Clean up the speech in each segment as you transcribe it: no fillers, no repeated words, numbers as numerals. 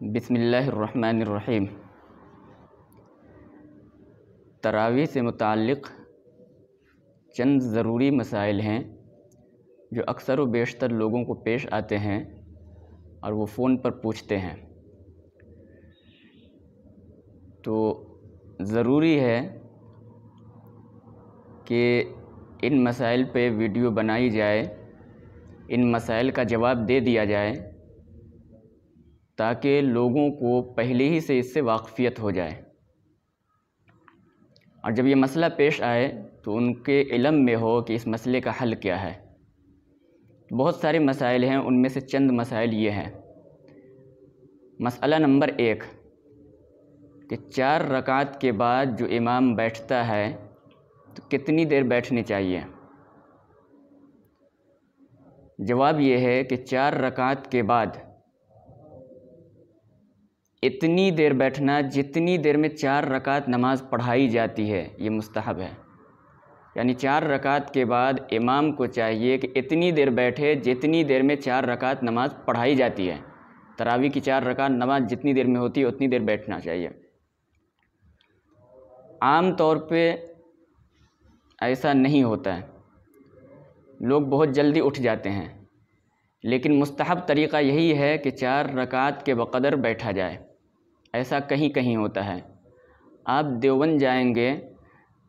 بسم اللہ الرحمن الرحیم۔ تراویح سے متعلق چند ضروری مسائل ہیں جو اکثر و بیشتر لوگوں کو پیش آتے ہیں اور وہ فون پر پوچھتے ہیں، تو ضروری ہے کہ ان مسائل پہ ویڈیو بنائی جائے، ان مسائل کا جواب دے دیا جائے تاکہ لوگوں کو پہلے ہی سے اس سے واقفیت ہو جائے، اور جب یہ مسئلہ پیش آئے تو ان کے علم میں ہو کہ اس مسئلے کا حل کیا ہے۔ بہت سارے مسائل ہیں، ان میں سے چند مسائل یہ ہیں۔ مسئلہ نمبر 1 کہ 4 رکعت کے بعد جو امام بیٹھتا ہے تو کتنی دیر بیٹھنی چاہیے؟ جواب یہ ہے کہ 4 رکعت کے بعد اتنی دیر بیٹھنا جتنی دیر میں 4 رکعت نماز پڑھائی جاتی ہے، یہ مستحب ہے۔ یعنی 4 رکعت کے بعد امام کو چاہیے کہ اتنی دیر بیٹھے جتنی دیر میں 4 رکعت نماز پڑھائی جاتی ہے۔ تراویح کی 4 رکعت نماز جتنی دیر میں ہوتی ہے اتنی دیر بیٹھنا چاہیے۔ عام طور پہ ایسا نہیں ہوتا ہے، لوگ بہت جلدی اٹھ جاتے ہیں، لیکن مستحب طریقہ یہی ہے کہ 4 رکعت کے بقدر بیٹھا جائے۔ ایسا کہیں کہیں ہوتا ہے۔ آپ دیوبند جائیں گے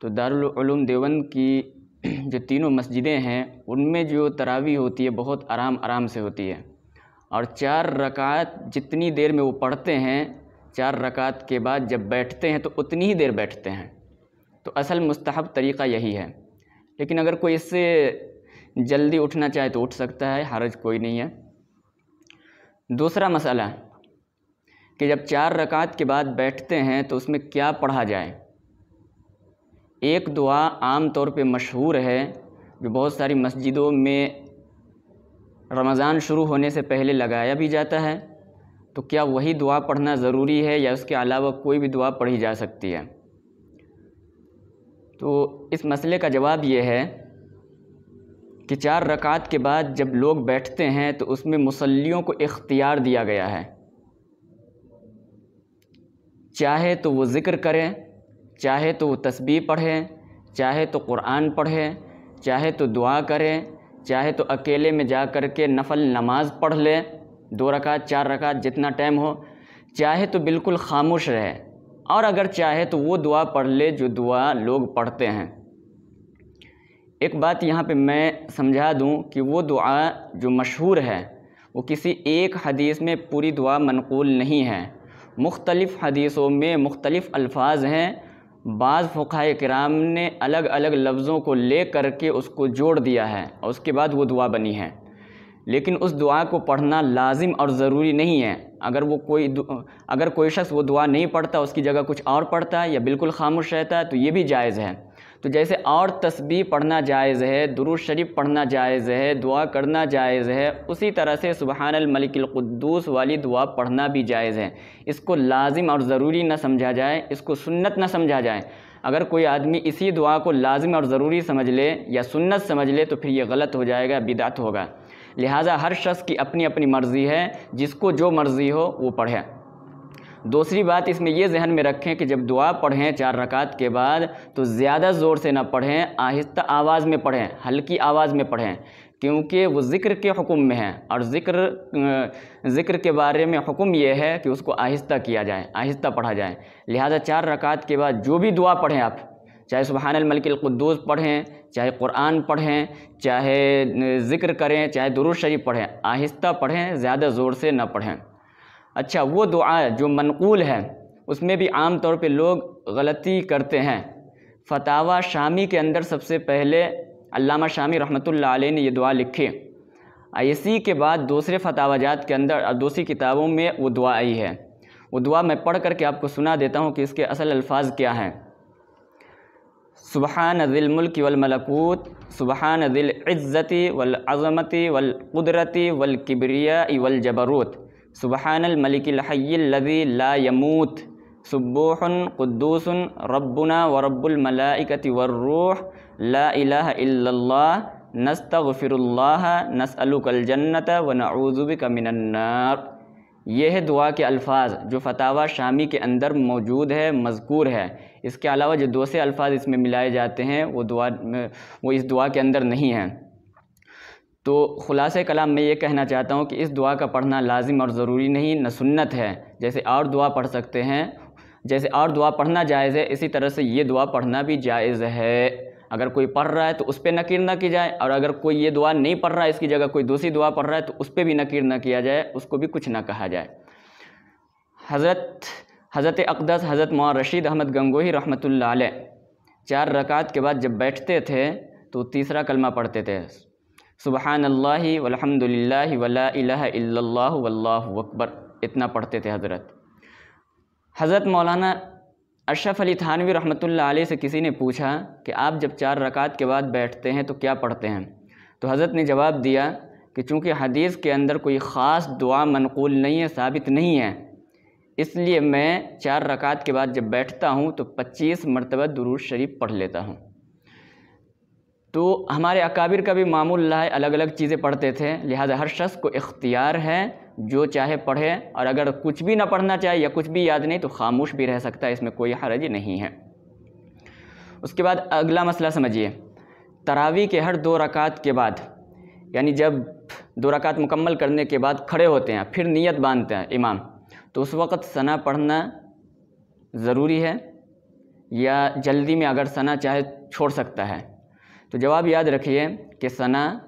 تو دارالعلوم دیوبند کی جو تینوں مسجدیں ہیں ان میں جو تراویح ہوتی ہے بہت آرام سے ہوتی ہے، اور 4 رکعت جتنی دیر میں وہ پڑھتے ہیں 4 رکعت کے بعد جب بیٹھتے ہیں تو اتنی ہی دیر بیٹھتے ہیں۔ تو اصل مستحب طریقہ یہی ہے، لیکن اگر کوئی اس سے جلدی اٹھنا چاہے تو اٹھ سکتا ہے، حرج کوئی نہیں ہے۔ دوسرا مسئلہ کہ جب 4 رکعت کے بعد بیٹھتے ہیں تو اس میں کیا پڑھا جائے؟ ایک دعا عام طور پہ مشہور ہے جو بہت ساری مسجدوں میں رمضان شروع ہونے سے پہلے لگایا بھی جاتا ہے، تو کیا وہی دعا پڑھنا ضروری ہے یا اس کے علاوہ کوئی بھی دعا پڑھی جا سکتی ہے؟ تو اس مسئلے کا جواب یہ ہے کہ 4 رکعت کے بعد جب لوگ بیٹھتے ہیں تو اس میں مصلیوں کو اختیار دیا گیا ہے، چاہے تو وہ ذکر کریں، چاہے تو وہ تسبیح پڑھیں، چاہے تو قرآن پڑھیں، چاہے تو دعا کریں، چاہے تو اکیلے میں جا کر کے نفل نماز پڑھ لیں 2 رکعت 4 رکعت جتنا ٹائم ہو، چاہے تو بالکل خاموش رہے، اور اگر چاہے تو وہ دعا پڑھ لے جو دعا لوگ پڑھتے ہیں۔ ایک بات یہاں پہ میں سمجھا دوں کہ وہ دعا جو مشہور ہے وہ کسی ایک حدیث میں پوری دعا منقول نہیں ہے، مختلف حدیثوں میں مختلف الفاظ ہیں، بعض فقہائے کرام نے الگ الگ لفظوں کو لے کر کے اس کو جوڑ دیا ہے اور اس کے بعد وہ دعا بنی ہے، لیکن اس دعا کو پڑھنا لازم اور ضروری نہیں ہے۔ اگر کوئی شخص وہ دعا نہیں پڑھتا، اس کی جگہ کچھ اور پڑھتا ہے یا بالکل خاموش رہتا ہے تو یہ بھی جائز ہے۔ تو جیسے اور تسبیح پڑھنا جائز ہے، درود شریف پڑھنا جائز ہے، دعا کرنا جائز ہے، اسی طرح سے سبحان الملک القدوس والی دعا پڑھنا بھی جائز ہے۔ اس کو لازم اور ضروری نہ سمجھا جائے، اس کو سنت نہ سمجھا جائے۔ اگر کوئی آدمی اسی دعا کو لازم اور ضروری سمجھ لے یا سنت سمجھ لے تو پھر یہ غلط ہو جائے گا، بدعت ہوگا۔ لہٰذا ہر شخص کی اپنی اپنی مرضی ہے، جس کو جو مرضی ہو وہ پڑھے۔ دوسری بات اس میں یہ ذہن میں رکھیں کہ جب دعا پڑھیں 4 رکعت کے بعد تو زیادہ زور سے نہ پڑھیں، آہستہ آواز میں پڑھیں، ہلکی آواز میں پڑھیں، کیونکہ وہ ذکر کے حکم میں ہے، اور ذکر کے بارے میں حکم یہ ہے کہ اس کو آہستہ کیا جائے، آہستہ پڑھا جائے۔ لہٰذا 4 رکعت کے بعد جو بھی دعا پڑھیں آپ، چاہے سبحان الملک القدوس پڑھیں، چاہے قرآن پڑھیں، چاہے ذکر کریں، چاہے درود شریف پڑھیں، آہستہ پڑھیں، زیادہ زور سے نہ پڑھیں۔ اچھا، وہ دعا جو منقول ہے اس میں بھی عام طور پہ لوگ غلطی کرتے ہیں۔ فتاوی شامی کے اندر سب سے پہلے علامہ شامی رحمۃ اللہ علیہ نے یہ دعا لکھی، اسی کے بعد دوسرے فتاوی جات کے اندر اور دوسری کتابوں میں وہ دعا آئی ہے۔ وہ دعا میں پڑھ کر کے آپ کو سنا دیتا ہوں کہ اس کے اصل الفاظ کیا ہیں۔ سبحان ذی الملک والملکوت، سبحان ذی العزت والعظمت والقدرت والکبریاء والجبروت، سبحان الملک الحی الذی لا یموت، سبوح قدوس ربنا ورب الملائکۃ والروح، لا الہ الا اللہ، نستغفر اللہ، نسألک الجنۃ ونعوذ بک من النار۔ یہ ہے دعا کے الفاظ جو فتاوی شامی کے اندر موجود ہے، مذکور ہے۔ اس کے علاوہ جو دوسرے الفاظ اس میں ملائے جاتے ہیں وہ اس دعا کے اندر نہیں ہیں۔ تو خلاصہ کلام میں یہ کہنا چاہتا ہوں کہ اس دعا کا پڑھنا لازم اور ضروری نہیں، نہ سنت ہے۔ جیسے اور دعا پڑھ سکتے ہیں، جیسے اور دعا پڑھنا جائز ہے، اسی طرح سے یہ دعا پڑھنا بھی جائز ہے۔ اگر کوئی پڑھ رہا ہے تو اس پہ نکیر نہ کی جائے، اور اگر کوئی یہ دعا نہیں پڑھ رہا ہے، اس کی جگہ کوئی دوسری دعا پڑھ رہا ہے تو اس پہ بھی نکیر نہ کیا جائے، اس کو بھی کچھ نہ کہا جائے۔ حضرت اقدس حضرت مولانا رشید احمد گنگوہی رحمۃ اللہ علیہ 4 رکعت کے بعد جب بیٹھتے تھے تو تیسرا کلمہ پڑھتے تھے، سبحان اللہ والحمد للہ ولا الہ الا اللہ واللہ اکبر، اتنا پڑھتے تھے حضرت مولانا اشرف علی تھانوی رحمۃ اللہ علیہ سے کسی نے پوچھا کہ آپ جب 4 رکعت کے بعد بیٹھتے ہیں تو کیا پڑھتے ہیں؟ تو حضرت نے جواب دیا کہ چونکہ حدیث کے اندر کوئی خاص دعا منقول نہیں ہے، ثابت نہیں ہے، اس لیے میں 4 رکعت کے بعد جب بیٹھتا ہوں تو 25 مرتبہ درود شریف پڑھ لیتا ہوں۔ تو ہمارے اکابر کا بھی معمول رہا ہے، الگ الگ چیزیں پڑھتے تھے، لہٰذا ہر شخص کو اختیار ہے جو چاہے پڑھے، اور اگر کچھ بھی نہ پڑھنا چاہے یا کچھ بھی یاد نہیں تو خاموش بھی رہ سکتا ہے، اس میں کوئی حرج نہیں ہے۔ اس کے بعد اگلا مسئلہ سمجھیے، تراویح کے ہر 2 رکعت کے بعد، یعنی جب 2 رکعت مکمل کرنے کے بعد کھڑے ہوتے ہیں، پھر نیت باندھتے ہیں امام، تو اس وقت ثنا پڑھنا ضروری ہے یا جلدی میں اگر ثنا چاہے چھوڑ سکتا ہے؟ تو جواب یاد رکھیے کہ ثنا،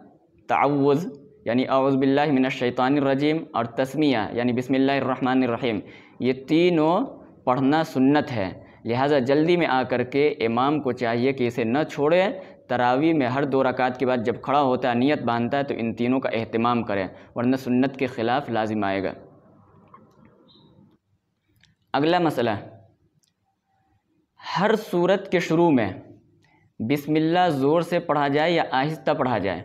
تعوذ یعنی اعوذ باللہ من الشیطان الرجیم، اور تسمیہ یعنی بسم اللہ الرحمن الرحیم، یہ تینوں پڑھنا سنت ہے، لہٰذا جلدی میں آ کر کے امام کو چاہیے کہ اسے نہ چھوڑے، تراویح میں ہر 2 رکعت کے بعد جب کھڑا ہوتا ہے، نیت باندھتا ہے، تو ان تینوں کا اہتمام کرے، ورنہ سنت کے خلاف لازم آئے گا۔ اگلا مسئلہ، ہر سورت کے شروع میں بسم اللہ زور سے پڑھا جائے یا آہستہ پڑھا جائے؟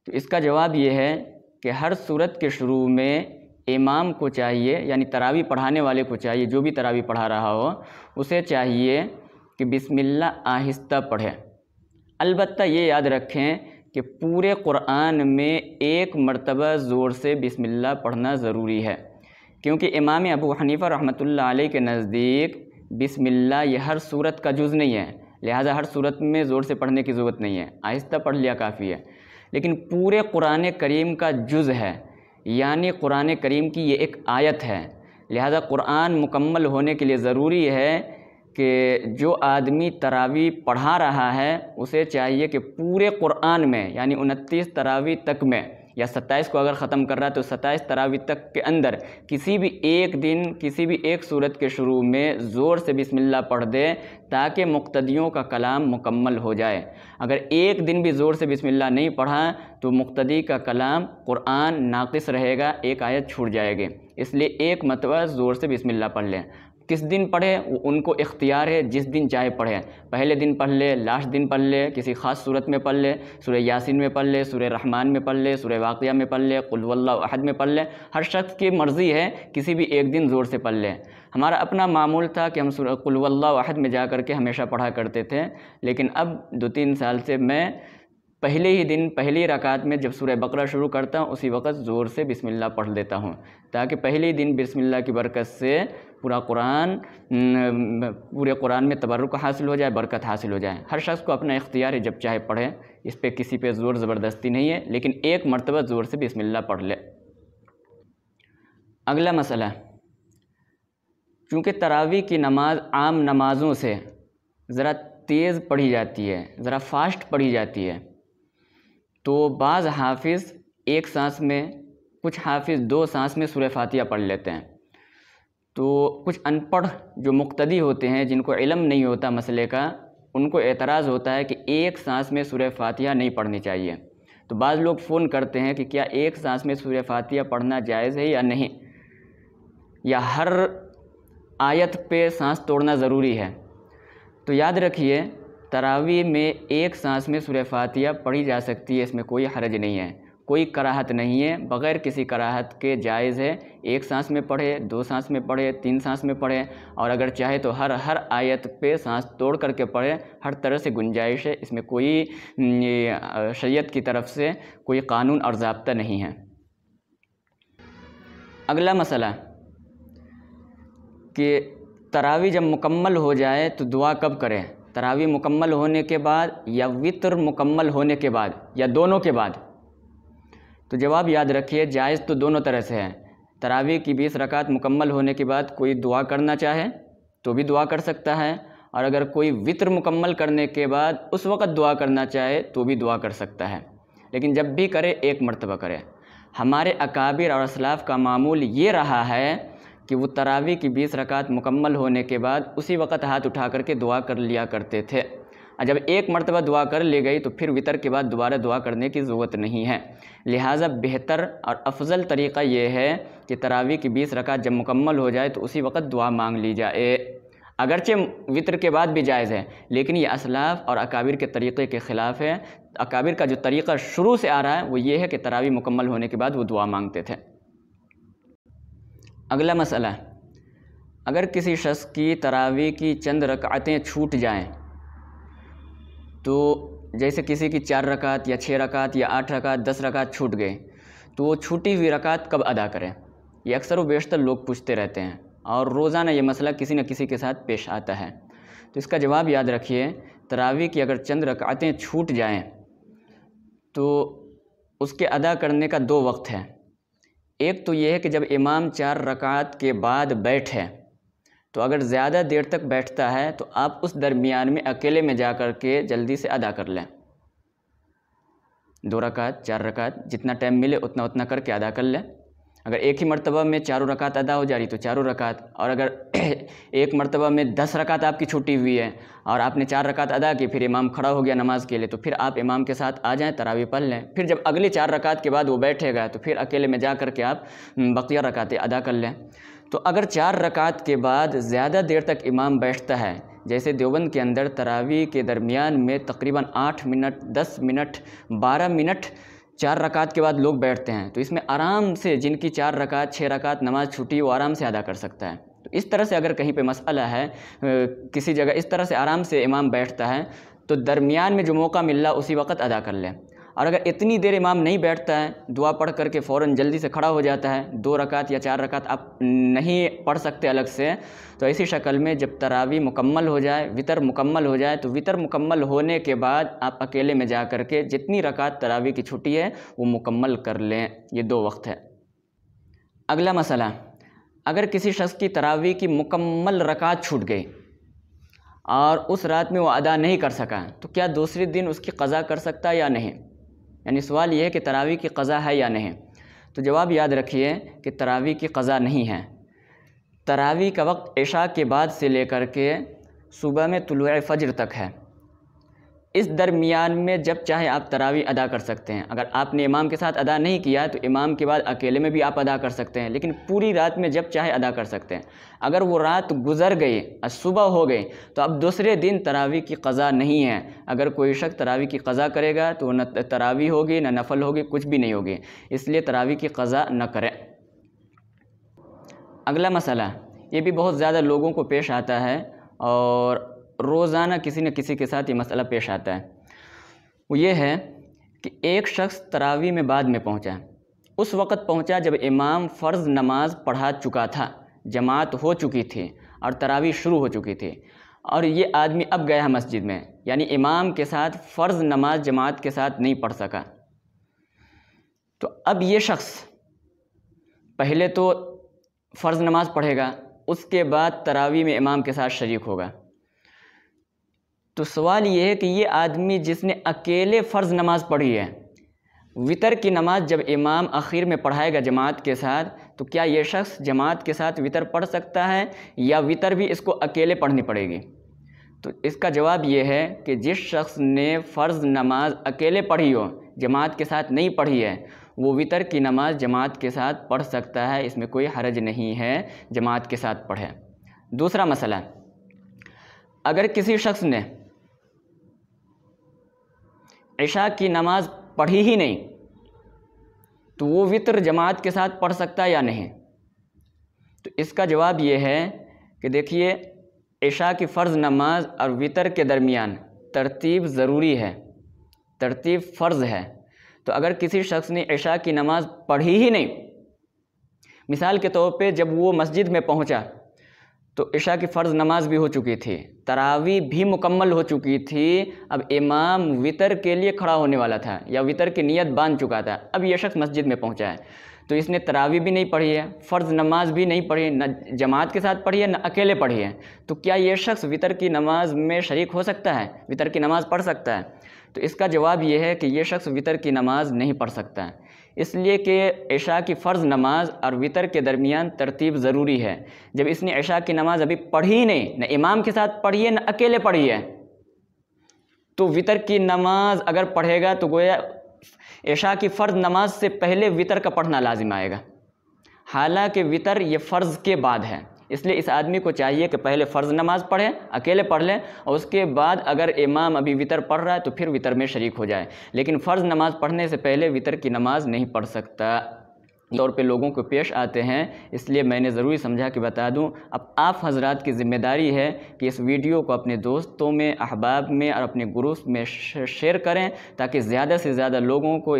تو اس کا جواب یہ ہے کہ ہر سورت کے شروع میں امام کو چاہیے، یعنی تراویح پڑھانے والے کو چاہیے، جو بھی تراویح پڑھا رہا ہو اسے چاہیے کہ بسم اللہ آہستہ پڑھے۔ البتہ یہ یاد رکھیں کہ پورے قرآن میں 1 مرتبہ زور سے بسم اللہ پڑھنا ضروری ہے، کیونکہ امام ابو حنیفہ رحمۃ اللہ علیہ کے نزدیک بسم اللہ یہ ہر سورت کا جز نہیں ہے، لہٰذا ہر سورت میں زور سے پڑھنے کی ضرورت نہیں ہے، آہستہ پڑھ لیا کافی ہے۔ لیکن پورے قرآن کریم کا جز ہے، یعنی قرآن کریم کی یہ ایک آیت ہے، لہٰذا قرآن مکمل ہونے کے لیے ضروری ہے کہ جو آدمی تراویح پڑھا رہا ہے اسے چاہیے کہ پورے قرآن میں، یعنی 29 تراویح تک میں، یا 27 کو اگر ختم کر رہا ہے تو 27 تراویح تک کے اندر کسی بھی ایک دن کسی بھی ایک سورت کے شروع میں زور سے بسم اللہ پڑھ دے تاکہ مقتدیوں کا کلام مکمل ہو جائے۔ اگر ایک دن بھی زور سے بسم اللہ نہیں پڑھا تو مقتدی کا کلام قرآن ناقص رہے گا، ایک آیت چھوٹ جائے گی، اس لیے 1 مرتبہ زور سے بسم اللہ پڑھ لیں۔ کس دن پڑھے وہ ان کو اختیار ہے، جس دن چاہے پڑھے، پہلے دن پڑھ لے، لاسٹ دن پڑھ لے، کسی خاص صورت میں پڑھ لے، سورہ یاسین میں پڑھ لے، سورہ رحمان میں پڑھ لے، سورہ واقعہ میں پڑھ لے، قل واللہ احد میں پڑھ لے، ہر شخص کی مرضی ہے، کسی بھی ایک دن زور سے پڑھ لے۔ ہمارا اپنا معمول تھا کہ ہم سورہ قل واللہ احد میں جا کر کے ہمیشہ پڑھا کرتے تھے، لیکن اب 2-3 سال سے میں پہلے ہی دن پہلی رکعت میں جب سورہ بقرہ شروع کرتا ہوں اسی وقت زور سے بسم اللہ پڑھ لیتا ہوں، تاکہ پہلے دن بسم اللہ کی برکت سے پورے قرآن میں تبرک حاصل ہو جائے، برکت حاصل ہو جائے۔ ہر شخص کو اپنا اختیار ہے، جب چاہے پڑھے، اس پہ کسی پہ زور زبردستی نہیں ہے، لیکن 1 مرتبہ زور سے بسم اللہ پڑھ لے۔ اگلا مسئلہ، چونکہ تراویح کی نماز عام نمازوں سے ذرا تیز پڑھی جاتی ہے، ذرا فاسٹ پڑھی جاتی ہے، تو بعض حافظ 1 سانس میں، کچھ حافظ 2 سانس میں سورہ فاتحہ پڑھ لیتے ہیں، تو کچھ ان پڑھ جو مقتدی ہوتے ہیں، جن کو علم نہیں ہوتا مسئلے کا، ان کو اعتراض ہوتا ہے کہ 1 سانس میں سورہ فاتحہ نہیں پڑھنی چاہیے۔ تو بعض لوگ فون کرتے ہیں کہ کیا 1 سانس میں سورہ فاتحہ پڑھنا جائز ہے یا نہیں، یا ہر آیت پہ سانس توڑنا ضروری ہے؟ تو یاد رکھیے تراویح میں 1 سانس میں سورہ فاتحہ پڑھی جا سکتی ہے، اس میں کوئی حرج نہیں ہے، کوئی کراہت نہیں ہے، بغیر کسی کراہت کے جائز ہے۔ 1 سانس میں پڑھے، 2 سانس میں پڑھے، 3 سانس میں پڑھے، اور اگر چاہے تو ہر آیت پہ سانس توڑ کر کے پڑھے، ہر طرح سے گنجائش ہے، اس میں کوئی شریعت کی طرف سے کوئی قانون اور ضابطہ نہیں ہے۔ اگلا مسئلہ کہ تراویح جب مکمل ہو جائے تو دعا کب کریں؟ تراویح مکمل ہونے کے بعد یا وطر مکمل ہونے کے بعد یا دونوں کے بعد؟ تو جواب یاد رکھیے، جائز تو دونوں طرح سے ہے۔ تراویح کی 20 رکعت مکمل ہونے کے بعد کوئی دعا کرنا چاہے تو بھی دعا کر سکتا ہے، اور اگر کوئی وطر مکمل کرنے کے بعد اس وقت دعا کرنا چاہے تو بھی دعا کر سکتا ہے، لیکن جب بھی کرے ایک مرتبہ کرے۔ ہمارے اکابر اور اسلاف کا معمول یہ رہا ہے کہ وہ تراویح کی 20 رکعت مکمل ہونے کے بعد اسی وقت ہاتھ اٹھا کر کے دعا کر لیا کرتے تھے، اور جب ایک مرتبہ دعا کر لی گئی تو پھر وطر کے بعد دوبارہ دعا کرنے کی ضرورت نہیں ہے۔ لہٰذا بہتر اور افضل طریقہ یہ ہے کہ تراویح کی 20 رکعت جب مکمل ہو جائے تو اسی وقت دعا مانگ لی جائے، اگرچہ وطر کے بعد بھی جائز ہے، لیکن یہ اسلاف اور اکابر کے طریقے کے خلاف ہے۔ اکابر کا جو طریقہ شروع سے آ رہا ہے وہ یہ ہے کہ تراویح مکمل ہونے کے بعد وہ دعا مانگتے تھے۔ اگلا مسئلہ، اگر کسی شخص کی تراویح کی چند رکعتیں چھوٹ جائیں، تو جیسے کسی کی 4 رکعت یا 6 رکعت یا 8 رکعت 10 رکعت چھوٹ گئے، تو وہ چھوٹی ہوئی رکعت کب ادا کریں؟ یہ اکثر و بیشتر لوگ پوچھتے رہتے ہیں، اور روزانہ یہ مسئلہ کسی نہ کسی کے ساتھ پیش آتا ہے۔ تو اس کا جواب یاد رکھیے، تراویح کی اگر چند رکعتیں چھوٹ جائیں تو اس کے ادا کرنے کا 2 وقت ہے۔ ایک تو یہ ہے کہ جب امام 4 رکعت کے بعد بیٹھے، تو اگر زیادہ دیر تک بیٹھتا ہے تو آپ اس درمیان میں اکیلے میں جا کر کے جلدی سے ادا کر لیں، 2 رکعت 4 رکعت جتنا ٹائم ملے اتنا کر کے ادا کر لیں۔ اگر ایک ہی مرتبہ میں 4 رکعت ادا ہو جا رہی تو 4 رکعت، اور اگر ایک مرتبہ میں 10 رکعت آپ کی چھٹی ہوئی ہے اور آپ نے 4 رکعت ادا کی، پھر امام کھڑا ہو گیا نماز کے لیے، تو پھر آپ امام کے ساتھ آ جائیں، تراویح پڑھ لیں۔ پھر جب اگلی 4 رکعت کے بعد وہ بیٹھے گا تو پھر اکیلے میں جا کر کے آپ بقیہ رکعتیں ادا کر لیں۔ تو اگر 4 رکعت کے بعد زیادہ دیر تک امام بیٹھتا ہے، جیسے دیوبند کے اندر تراویح کے درمیان میں تقریباً 8 منٹ 10 منٹ 12 منٹ 4 رکعت کے بعد لوگ بیٹھتے ہیں، تو اس میں آرام سے جن کی 4 رکعت 6 رکعت نماز چھوٹی وہ آرام سے ادا کر سکتا ہے۔ تو اس طرح سے اگر کہیں پہ مسئلہ ہے، کسی جگہ اس طرح سے آرام سے امام بیٹھتا ہے، تو درمیان میں جو موقع مل رہا اسی وقت ادا کر لیں۔ اور اگر اتنی دیر امام نہیں بیٹھتا ہے، دعا پڑھ کر کے فوراً جلدی سے کھڑا ہو جاتا ہے، 2 رکعت یا 4 رکعت آپ نہیں پڑھ سکتے الگ سے، تو ایسی شکل میں جب تراویح مکمل ہو جائے، وطر مکمل ہو جائے، تو وطر مکمل ہونے کے بعد آپ اکیلے میں جا کر کے جتنی رکعت تراویح کی چھٹی ہے وہ مکمل کر لیں۔ یہ 2 وقت ہے۔ اگلا مسئلہ، اگر کسی شخص کی تراویح کی مکمل رکعت چھوٹ گئی اور اس رات میں وہ ادا نہیں کر سکا، تو کیا دوسرے دن اس کی قضا کر سکتا ہے یا نہیں؟ یعنی سوال یہ ہے کہ تراویح کی قضا ہے یا نہیں؟ تو جواب یاد رکھیے کہ تراویح کی قضا نہیں ہے۔ تراویح کا وقت عشاء کے بعد سے لے کر کے صبح میں طلوع فجر تک ہے، اس درمیان میں جب چاہے آپ تراویح ادا کر سکتے ہیں۔ اگر آپ نے امام کے ساتھ ادا نہیں کیا تو امام کے بعد اکیلے میں بھی آپ ادا کر سکتے ہیں، لیکن پوری رات میں جب چاہے ادا کر سکتے ہیں۔ اگر وہ رات گزر گئی اور صبح ہو گئی تو اب دوسرے دن تراویح کی قضا نہیں ہے۔ اگر کوئی شخص تراویح کی قضا کرے گا تو نہ تراویح ہوگی نہ نفل ہوگی، کچھ بھی نہیں ہوگی، اس لیے تراویح کی قضا نہ کرے۔ اگلا مسئلہ، یہ بھی بہت زیادہ لوگوں کو پیش آتا ہے اور روزانہ کسی نہ کسی کے ساتھ یہ مسئلہ پیش آتا ہے، وہ یہ ہے کہ ایک شخص تراویح میں بعد میں پہنچا، اس وقت پہنچا جب امام فرض نماز پڑھا چکا تھا، جماعت ہو چکی تھی اور تراویح شروع ہو چکی تھی، اور یہ آدمی اب گیا ہے مسجد میں، یعنی امام کے ساتھ فرض نماز جماعت کے ساتھ نہیں پڑھ سکا۔ تو اب یہ شخص پہلے تو فرض نماز پڑھے گا، اس کے بعد تراویح میں امام کے ساتھ شریک ہوگا۔ تو سوال یہ ہے کہ یہ آدمی جس نے اکیلے فرض نماز پڑھی ہے، وطر کی نماز جب امام اخیر میں پڑھائے گا جماعت کے ساتھ، تو کیا یہ شخص جماعت کے ساتھ وطر پڑھ سکتا ہے یا وطر بھی اس کو اکیلے پڑھنی پڑے گی؟ تو اس کا جواب یہ ہے کہ جس شخص نے فرض نماز اکیلے پڑھی ہو، جماعت کے ساتھ نہیں پڑھی ہے، وہ وطر کی نماز جماعت کے ساتھ پڑھ سکتا ہے، اس میں کوئی حرج نہیں ہے، جماعت کے ساتھ پڑھے۔ دوسرا مسئلہ، اگر کسی شخص نے عشاء کی نماز پڑھی ہی نہیں تو وہ وطر جماعت کے ساتھ پڑھ سکتا ہے یا نہیں؟ تو اس کا جواب یہ ہے کہ دیکھیے، عشاء کی فرض نماز اور وطر کے درمیان ترتیب ضروری ہے، ترتیب فرض ہے۔ تو اگر کسی شخص نے عشاء کی نماز پڑھی ہی نہیں، مثال کے طور پہ جب وہ مسجد میں پہنچا تو عشاء کی فرض نماز بھی ہو چکی تھی، تراویح بھی مکمل ہو چکی تھی، اب امام وطر کے لیے کھڑا ہونے والا تھا یا وطر کی نیت باندھ چکا تھا۔ اب یہ شخص مسجد میں پہنچا ہے تو اس نے تراویح بھی نہیں پڑھی ہے، فرض نماز بھی نہیں پڑھی، نہ جماعت کے ساتھ پڑھی ہے نہ اکیلے پڑھی ہے، تو کیا یہ شخص وطر کی نماز میں شریک ہو سکتا ہے، وطر کی نماز پڑھ سکتا ہے؟ تو اس کا جواب یہ ہے کہ یہ شخص وطر کی نماز نہیں پڑھ سکتا ہے، اس لیے کہ عشاء کی فرض نماز اور وطر کے درمیان ترتیب ضروری ہے۔ جب اس نے عشاء کی نماز ابھی پڑھی نہیں، نہ امام کے ساتھ پڑھی ہے نہ اکیلے پڑھی ہے، تو وطر کی نماز اگر پڑھے گا تو گویا عشاء کی فرض نماز سے پہلے وطر کا پڑھنا لازم آئے گا، حالانکہ وطر یہ فرض کے بعد ہے۔ اس لیے اس آدمی کو چاہیے کہ پہلے فرض نماز پڑھیں، اکیلے پڑھ لیں، اور اس کے بعد اگر امام ابھی وطر پڑھ رہا ہے تو پھر وطر میں شریک ہو جائے، لیکن فرض نماز پڑھنے سے پہلے وطر کی نماز نہیں پڑھ سکتا۔ طور پہ لوگوں کو پیش آتے ہیں، اس لیے میں نے ضروری سمجھا کہ بتا دوں۔ اب آپ حضرات کی ذمہ داری ہے کہ اس ویڈیو کو اپنے دوستوں میں، احباب میں اور اپنے گروپس میں شیئر کریں تاکہ زیادہ سے زیادہ لوگوں کو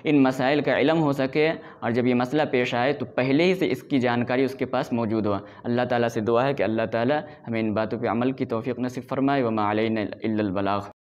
ان مسائل کا علم ہو سکے، اور جب یہ مسئلہ پیش آئے تو پہلے ہی سے اس کی جانکاری اس کے پاس موجود ہو۔ اللہ تعالیٰ سے دعا ہے کہ اللہ تعالیٰ ہمیں ان باتوں پہ عمل کی توفیق نصیب فرمائے۔ وما علینا الا البلاغ۔